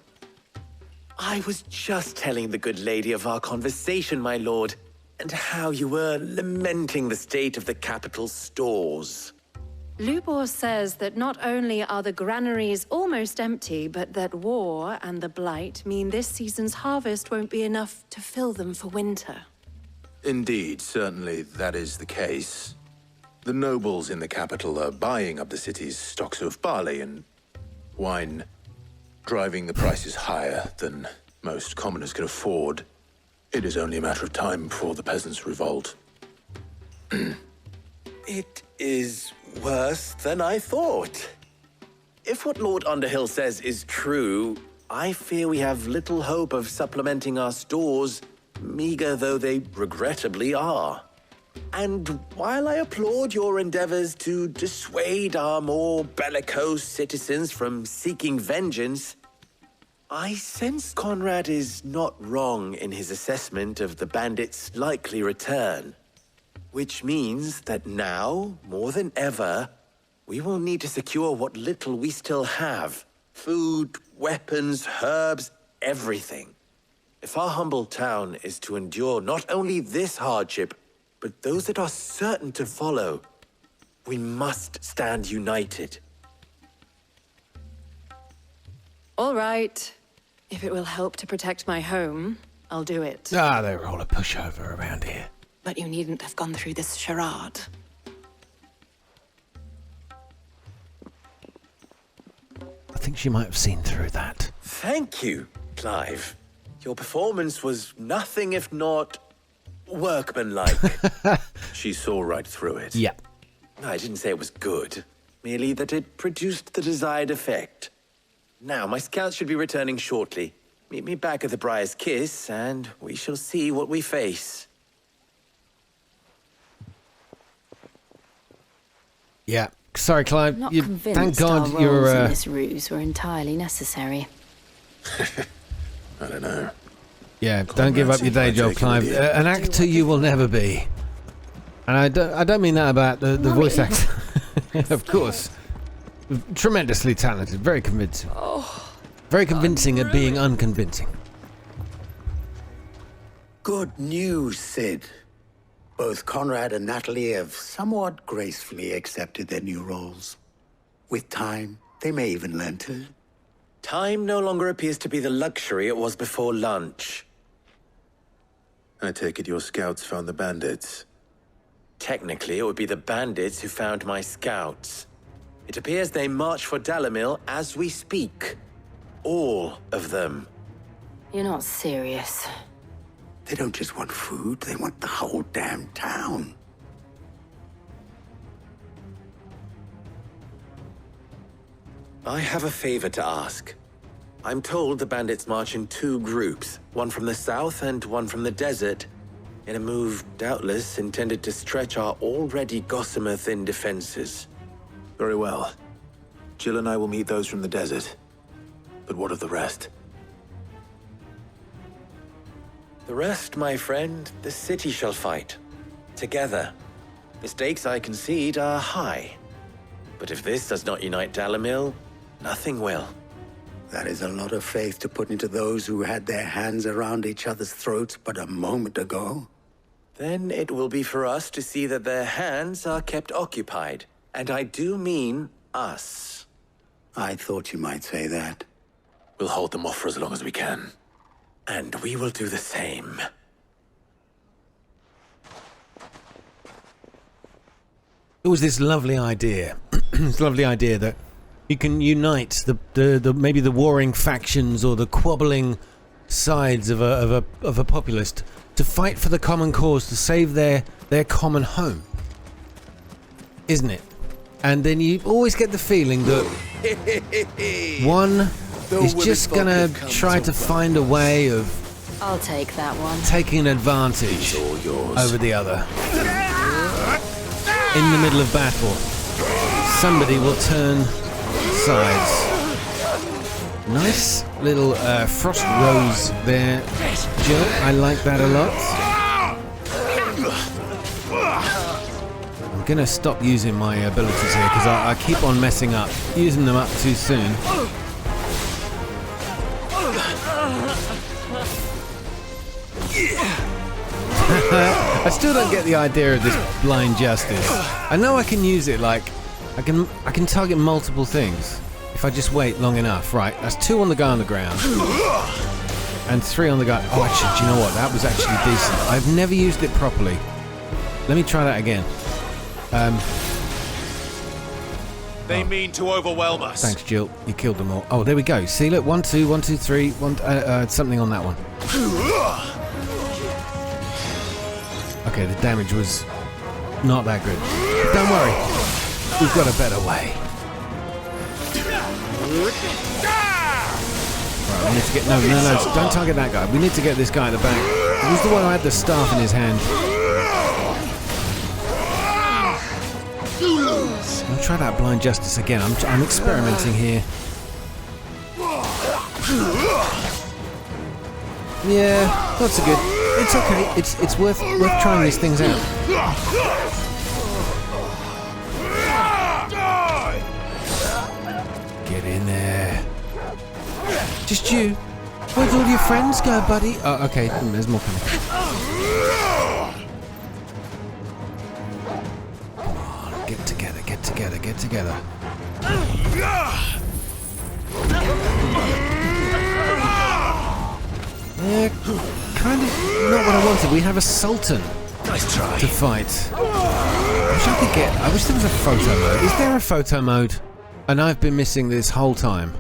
I was just telling the good lady of our conversation, my lord, and how you were lamenting the state of the capital stores. Lubor says that not only are the granaries almost empty, but that war and the Blight mean this season's harvest won't be enough to fill them for winter. Indeed, certainly that is the case. The nobles in the capital are buying up the city's stocks of barley and wine, driving the prices higher than most commoners can afford. It is only a matter of time before the peasants revolt. It is worse than I thought. If what Lord Underhill says is true, I fear we have little hope of supplementing our stores, meager though they regrettably are. And while I applaud your endeavors to dissuade our more bellicose citizens from seeking vengeance, I sense Conrad is not wrong in his assessment of the bandits' likely return. Which means that now, more than ever, we will need to secure what little we still have. Food, weapons, herbs, everything. If our humble town is to endure not only this hardship, but those that are certain to follow, we must stand united. All right. If it will help to protect my home, I'll do it. Ah, they're all a pushover around here. But you needn't have gone through this charade. I think she might have seen through that. Thank you, Clive. Your performance was nothing if not workmanlike. She saw right through it. Yeah. I didn't say it was good, merely that it produced the desired effect. Now, my scouts should be returning shortly. Meet me back at the Briar's Kiss, and we shall see what we face. Yeah. Sorry, Clive. Not You, convinced thank God our you're. roles in this ruse were entirely necessary. I don't know. Yeah, don't give up your day job, Clive. An actor you will never be. And I don't mean that about the voice actor. Of course. Tremendously talented, very convincing. Very convincing at being unconvincing. Good news, Sid. Both Conrad and Natalie have somewhat gracefully accepted their new roles. With time, they may even learn to. Time no longer appears to be the luxury it was before lunch. I take it your scouts found the bandits. Technically, it would be the bandits who found my scouts. It appears they march for Dalimil as we speak. All of them. You're not serious. They don't just want food, they want the whole damn town. I have a favor to ask. I'm told the bandits march in two groups, one from the south and one from the desert, in a move doubtless intended to stretch our already gossamer-thin defenses. Very well. Jill and I will meet those from the desert. But what of the rest? The rest, my friend, the city shall fight. Together. The stakes, I concede, are high. But if this does not unite Dalimil, nothing will. That is a lot of faith to put into those who had their hands around each other's throats but a moment ago. Then it will be for us to see that their hands are kept occupied. And I do mean us. I thought you might say that. We'll hold them off for as long as we can. And we will do the same. It was this lovely idea. This lovely idea that you can unite the maybe the warring factions or the quabbling sides of a populace to fight for the common cause, to save their common home, isn't it? And then you always get the feeling that one is just gonna try to find a way of I'll take that one. taking an advantage over the other. In the middle of battle, somebody will turn sides. Nice little frost rose there, Jill. I like that a lot. I'm gonna stop using my abilities here because I keep on messing up, using them up too soon. I still don't get the idea of this blind justice. I know I can use it like I can target multiple things if I just wait long enough. Right, that's 2 on the guy on the ground. And 3 on the guy. Oh, actually, do you know what? That was actually decent. I've never used it properly. Let me try that again. They mean to overwhelm us. Thanks, Jill. You killed them all. Oh, there we go. See, look. 1, 2, 1, 2, 3. Something on that one. Okay, the damage was not that good. But don't worry. We've got a better way. Right, we need to get... No, don't target that guy. We need to get this guy at the back. He's the one who had the staff in his hand. I'll try that blind justice again. I'm experimenting here. Yeah, not so good. It's okay. It's worth trying these things out. Get in there. Just you. Where'd all your friends go, buddy? Oh, okay. There's more coming. Come on, get together. Yeah, kind of not what I wanted. We have a Sultan to fight. I wish there was a photo mode. Is there a photo mode? And I've been missing this whole time.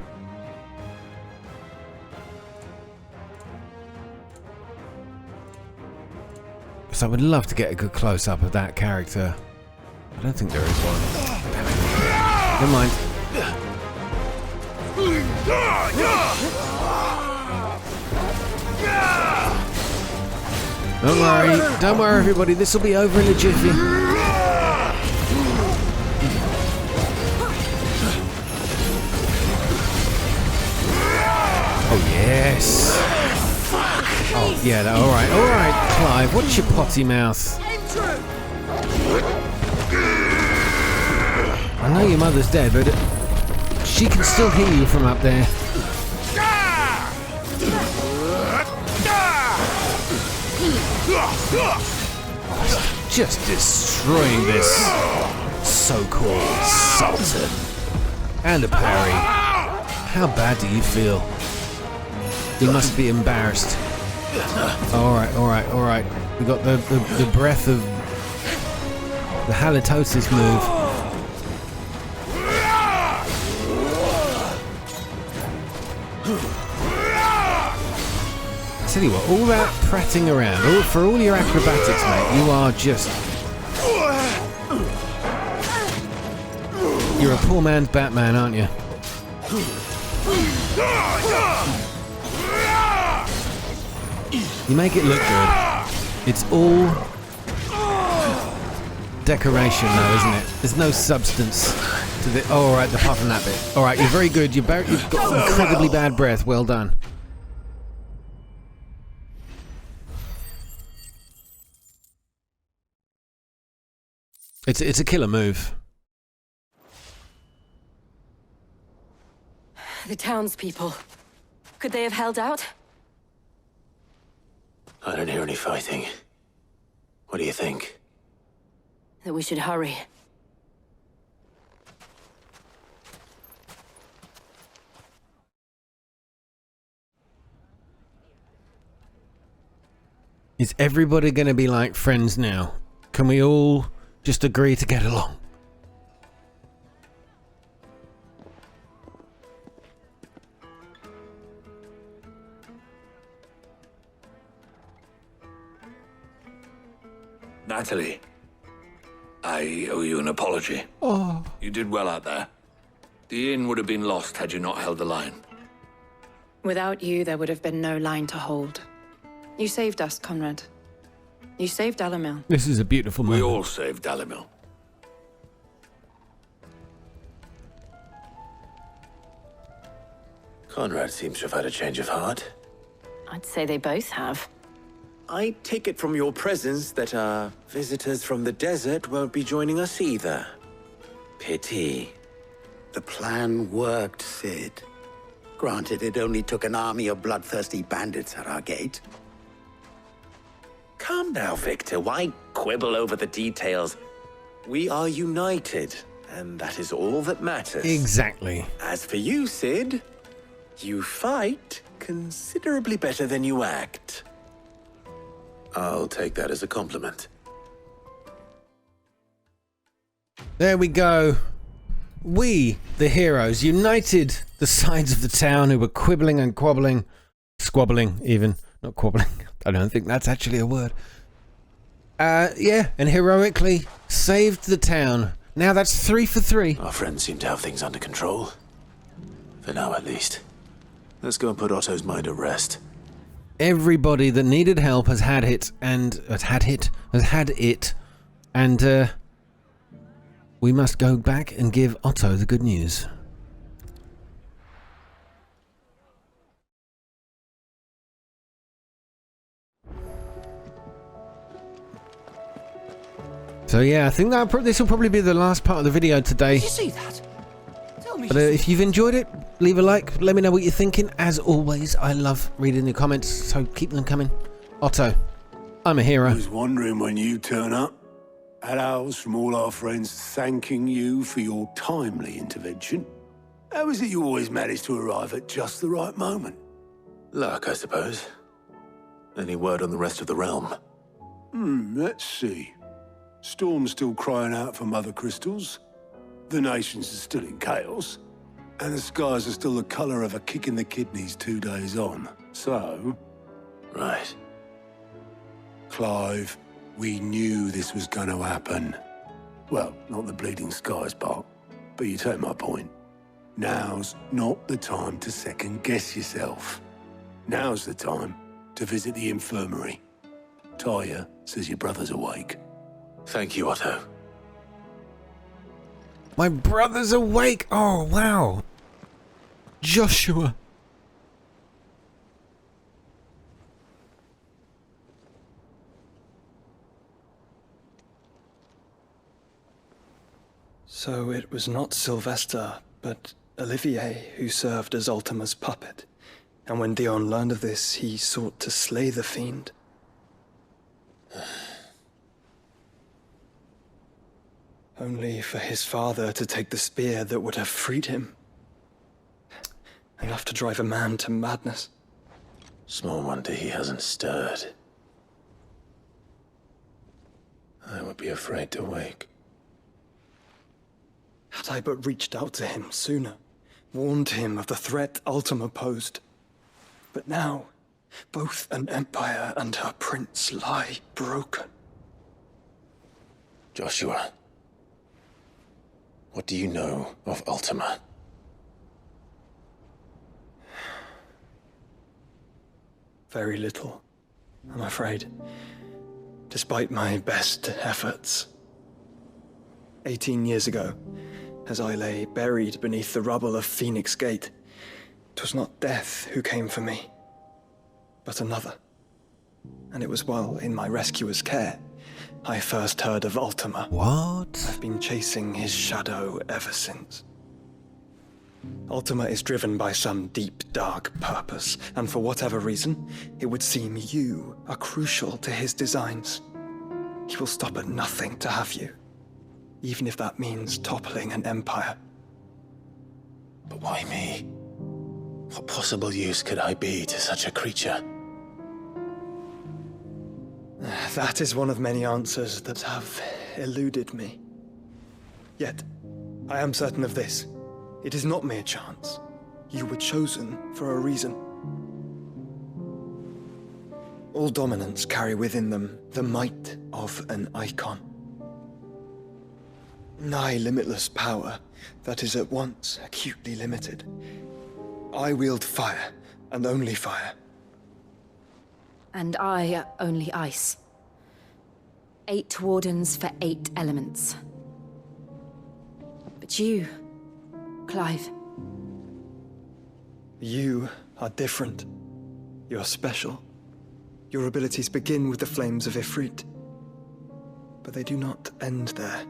So I would love to get a good close-up of that character. I don't think there is one. Never mind. Don't worry everybody, this will be over in a jiffy. Oh yes. Oh yeah, alright, Clive, what's your potty mouth? I know your mother's dead, but she can still hear you from up there. Just destroying this so-called Sultan. And a parry. How bad do you feel? You must be embarrassed. Alright. We got the breath of the halitosis move. Tell you what, all that prattling around, for all your acrobatics, mate, you are just... You're a poor man's Batman, aren't you? You make it look good. It's all decoration, though, isn't it? There's no substance to the... Oh, alright, apart from that bit. Alright, you're very good. You've got incredibly bad breath. Well done. It's a killer move. The townspeople. Could they have held out? I don't hear any fighting. What do you think? That we should hurry. Is everybody going to be like friends now? Can we all just agree to get along? Natalie, I owe you an apology. Oh. You did well out there. The inn would have been lost had you not held the line. Without you, there would have been no line to hold. You saved us, Conrad. You saved Dalimil. This is a beautiful moment. We all saved Dalimil. Conrad seems to have had a change of heart. I'd say they both have. I take it from your presence that our visitors from the desert won't be joining us either. Pity. The plan worked, Sid. Granted, it only took an army of bloodthirsty bandits at our gate. Calm now, Victor. Why quibble over the details? We are united, And that is all that matters. Exactly. As for you, Sid, you fight considerably better than you act. I'll take that as a compliment. There we go. We, the heroes, united the sides of the town who were quibbling and quabbling. Squabbling, even. Not quabbling. I don't think that's actually a word. Yeah, and heroically saved the town. Now that's 3 for 3. Our friends seem to have things under control. For now, at least. Let's go and put Otto's mind at rest. Everybody that needed help has had it, and we must go back and give Otto the good news. So yeah, I think that this will probably be the last part of the video today. Did you see that? Tell me. But if you've enjoyed it, leave a like. Let me know what you're thinking. As always, I love reading the comments, so keep them coming. Otto, I'm a hero. I was wondering when you turn up. Had ours from all our friends thanking you for your timely intervention. How is it you always manage to arrive at just the right moment? Luck, I suppose. Any word on the rest of the realm? Let's see. Storm's still crying out for mother crystals. The nations are still in chaos. And the skies are still the colour of a kick in the kidneys 2 days on. So... Right. Clive, we knew this was going to happen. Well, not the bleeding skies part, but you take my point. Now's not the time to second-guess yourself. Now's the time to visit the infirmary. Talia says your brother's awake. Thank you, Otto. My brother's awake! Oh, wow. Joshua. So it was not Sylvester, but Olivier who served as Ultima's puppet. And when Dion learned of this, he sought to slay the fiend. Only for his father to take the spear that would have freed him. Enough to drive a man to madness. Small wonder he hasn't stirred. I would be afraid to wake. Had I but reached out to him sooner, warned him of the threat Ultima posed. But now, both an empire and her prince lie broken. Joshua, what do you know of Ultima? Very little, I'm afraid. Despite my best efforts. 18 years ago, as I lay buried beneath the rubble of Phoenix Gate, 'twas not death who came for me, but another. And it was while in my rescuer's care I first heard of Ultima. What? I've been chasing his shadow ever since. Ultima is driven by some deep, dark purpose, and for whatever reason, it would seem you are crucial to his designs. He will stop at nothing to have you, even if that means toppling an empire. But why me? What possible use could I be to such a creature? That is one of many answers that have eluded me. Yet, I am certain of this. It is not mere chance. You were chosen for a reason. All dominants carry within them the might of an icon. Nigh limitless power that is at once acutely limited. I wield fire, and only fire. And I only ice. 8 wardens for 8 elements. But you, Clive. You are different. You're special. Your abilities begin with the flames of Ifrit. But they do not end there.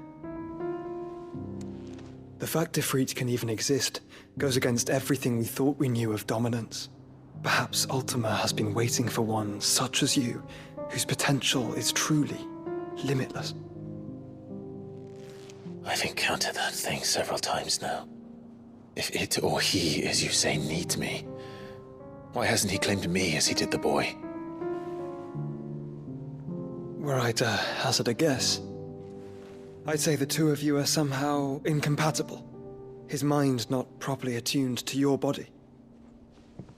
The fact Ifrit can even exist goes against everything we thought we knew of dominance. Perhaps Ultima has been waiting for one such as you, whose potential is truly limitless. I've encountered that thing several times now. If it or he, as you say, needs me, why hasn't he claimed me as he did the boy? Were I to hazard a guess, I'd say the two of you are somehow incompatible. His mind not properly attuned to your body.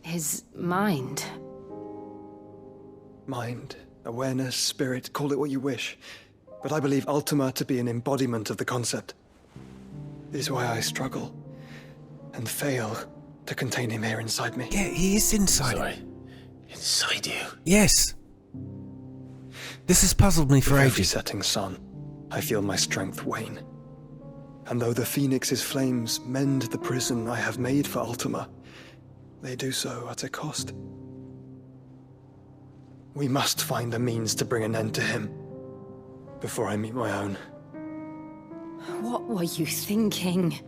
His mind? Mind, awareness, spirit, call it what you wish. But I believe Ultima to be an embodiment of the concept. This is why I struggle and fail to contain him here inside me. Yeah, he is inside. Sorry. Inside you? Yes. This has puzzled me for With ages. every setting sun, I feel my strength wane. And though the Phoenix's flames mend the prison I have made for Ultima, they do so at a cost. We must find a means to bring an end to him before I meet my own. What were you thinking?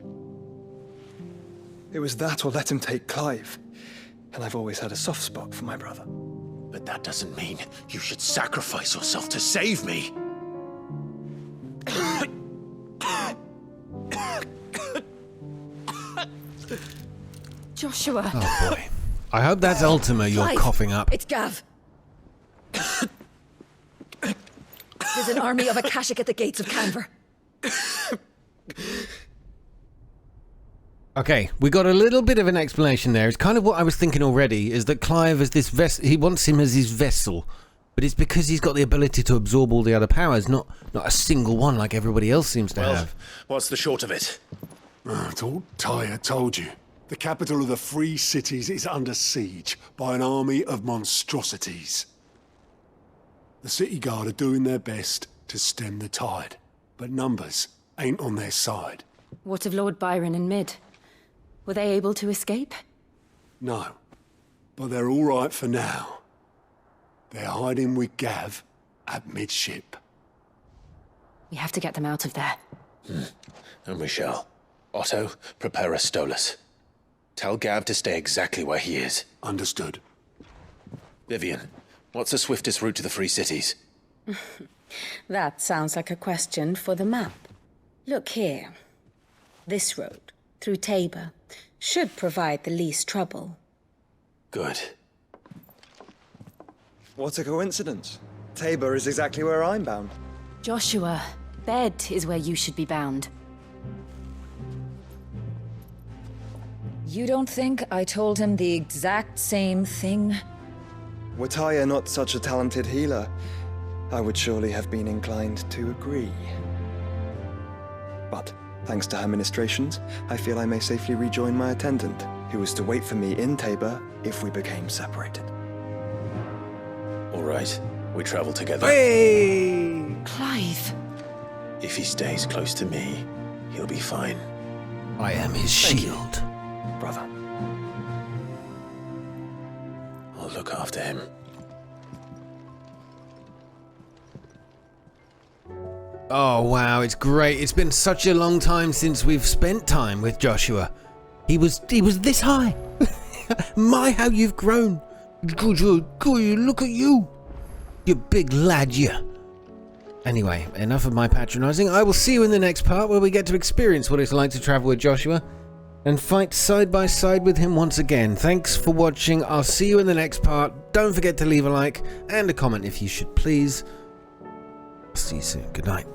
It was that or let him take Clive. And I've always had a soft spot for my brother. But that doesn't mean you should sacrifice yourself to save me. Joshua. Oh boy. I hope that's Ultima you're Clive, coughing up. It's Gav. There's an army of Akashic at the gates of Canver. Okay, we got a little bit of an explanation there. It's kind of what I was thinking already, is that Clive is this he wants him as his vessel, but it's because he's got the ability to absorb all the other powers, not a single one like everybody else seems to have. What's the short of it? It's all Tyre told you. The capital of the Free Cities is under siege by an army of monstrosities. The city guard are doing their best to stem the tide, but numbers ain't on their side. What of Lord Byron and Mid? Were they able to escape? No, but they're all right for now. They're hiding with Gav at midship. We have to get them out of there. And we shall. Otto, prepare a Stolas. Tell Gav to stay exactly where he is. Understood. Vivian, what's the swiftest route to the Free Cities? That sounds like a question for the map. Look here. This road, through Tabor, should provide the least trouble. Good. What a coincidence. Tabor is exactly where I'm bound. Joshua, bed is where you should be bound. You don't think I told him the exact same thing? Were Tyre not such a talented healer, I would surely have been inclined to agree. But, thanks to her ministrations, I feel I may safely rejoin my attendant, who was to wait for me in Tabor if we became separated. All right, we travel together. Hey! Clive! If he stays close to me, he'll be fine. I am his shield. Brother. I'll look after him. Oh wow, it's great. It's been such a long time since we've spent time with Joshua. He was this high. My, how you've grown. Good, look at you. You big lad, you. Anyway, enough of my patronizing. I will see you in the next part where we get to experience what it's like to travel with Joshua and fight side by side with him once again. Thanks for watching. I'll see you in the next part. Don't forget to leave a like and a comment if you should, please. See you soon. Good night.